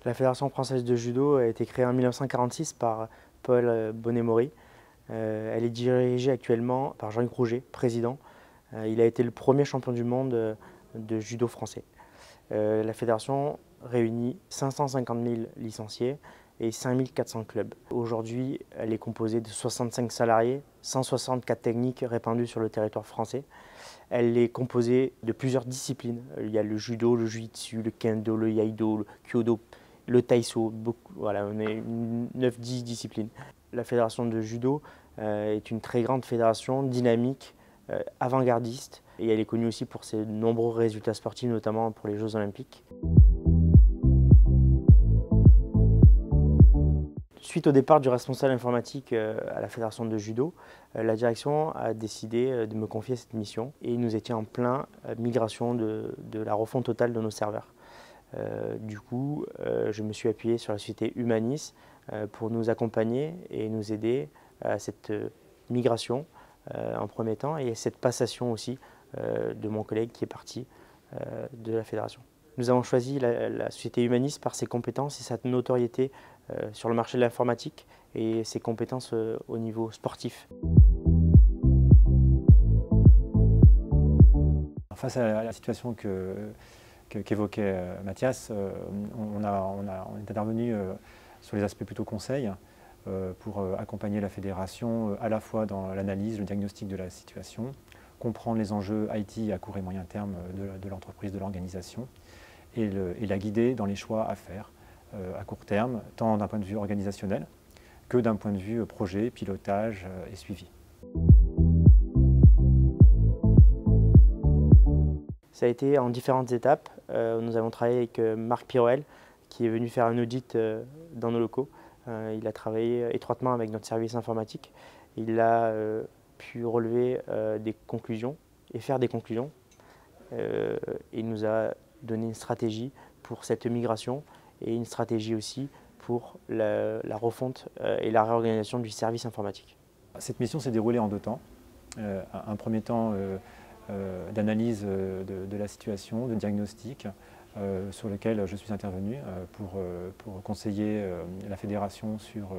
La Fédération française de judo a été créée en 1946 par Paul Bonnet-Maury. Elle est dirigée actuellement par Jean-Luc Rouget, président. Il a été le premier champion du monde de judo français. La fédération réunit 550 000 licenciés et 5 400 clubs. Aujourd'hui, elle est composée de 65 salariés, 164 techniques répandues sur le territoire français. Elle est composée de plusieurs disciplines. Il y a le judo, le jiu-jitsu, le kendo, le iaido, le kyodo, le taïso. Voilà, on est 9-10 disciplines. La fédération de judo est une très grande fédération dynamique, avant-gardiste, et elle est connue aussi pour ses nombreux résultats sportifs, notamment pour les Jeux Olympiques. Suite au départ du responsable informatique à la fédération de judo, la direction a décidé de me confier cette mission et nous étions en plein migration de la refonte totale de nos serveurs. Du coup, je me suis appuyé sur la société Humanis pour nous accompagner et nous aider à cette migration en premier temps et cette passation aussi de mon collègue qui est parti de la fédération. Nous avons choisi la société Humanis par ses compétences et sa notoriété sur le marché de l'informatique et ses compétences au niveau sportif. Face à la situation qu'évoquait Mathias, on est intervenu sur les aspects plutôt conseils pour accompagner la fédération à la fois dans l'analyse, le diagnostic de la situation, comprendre les enjeux IT à court et moyen terme de l'entreprise, de l'organisation et la guider dans les choix à faire à court terme, tant d'un point de vue organisationnel que d'un point de vue projet, pilotage et suivi. Ça a été en différentes étapes. Nous avons travaillé avec Marc Piroel qui est venu faire un audit dans nos locaux. Il a travaillé étroitement avec notre service informatique. Il a pu relever des conclusions et faire des conclusions. Il nous a donné une stratégie pour cette migration et une stratégie aussi pour la refonte et la réorganisation du service informatique. Cette mission s'est déroulée en 2 temps. Un premier temps d'analyse de la situation, de diagnostic, sur lequel je suis intervenu pour conseiller la fédération sur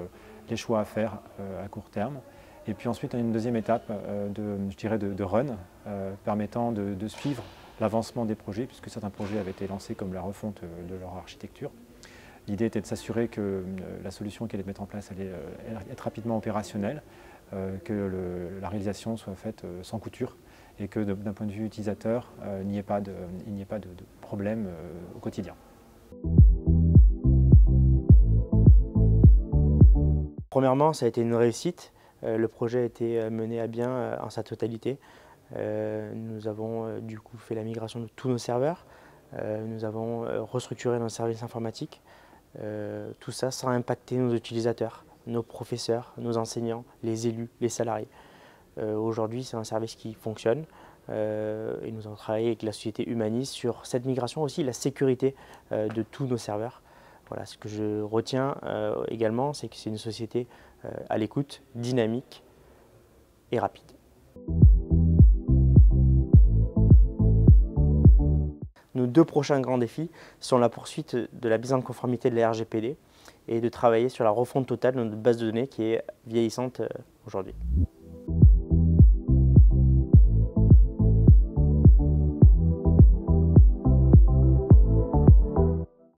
les choix à faire à court terme. Et puis ensuite, une deuxième étape de run, permettant de suivre l'avancement des projets, puisque certains projets avaient été lancés comme la refonte de leur architecture. L'idée était de s'assurer que la solution qu'elle allait mettre en place allait être rapidement opérationnelle, que la réalisation soit faite sans couture et que d'un point de vue utilisateur, il n'y ait pas de problème au quotidien. Premièrement, ça a été une réussite. Le projet a été mené à bien en sa totalité. Nous avons du coup fait la migration de tous nos serveurs. Nous avons restructuré nos services informatiques. Tout ça sans impacter nos utilisateurs, nos professeurs, nos enseignants, les élus, les salariés. Aujourd'hui, c'est un service qui fonctionne et nous avons travaillé avec la société Humanis sur cette migration aussi, la sécurité de tous nos serveurs. Voilà, ce que je retiens également, c'est que c'est une société à l'écoute, dynamique et rapide. Nos 2 prochains grands défis sont la poursuite de la mise en conformité de la RGPD et de travailler sur la refonte totale de notre base de données qui est vieillissante aujourd'hui.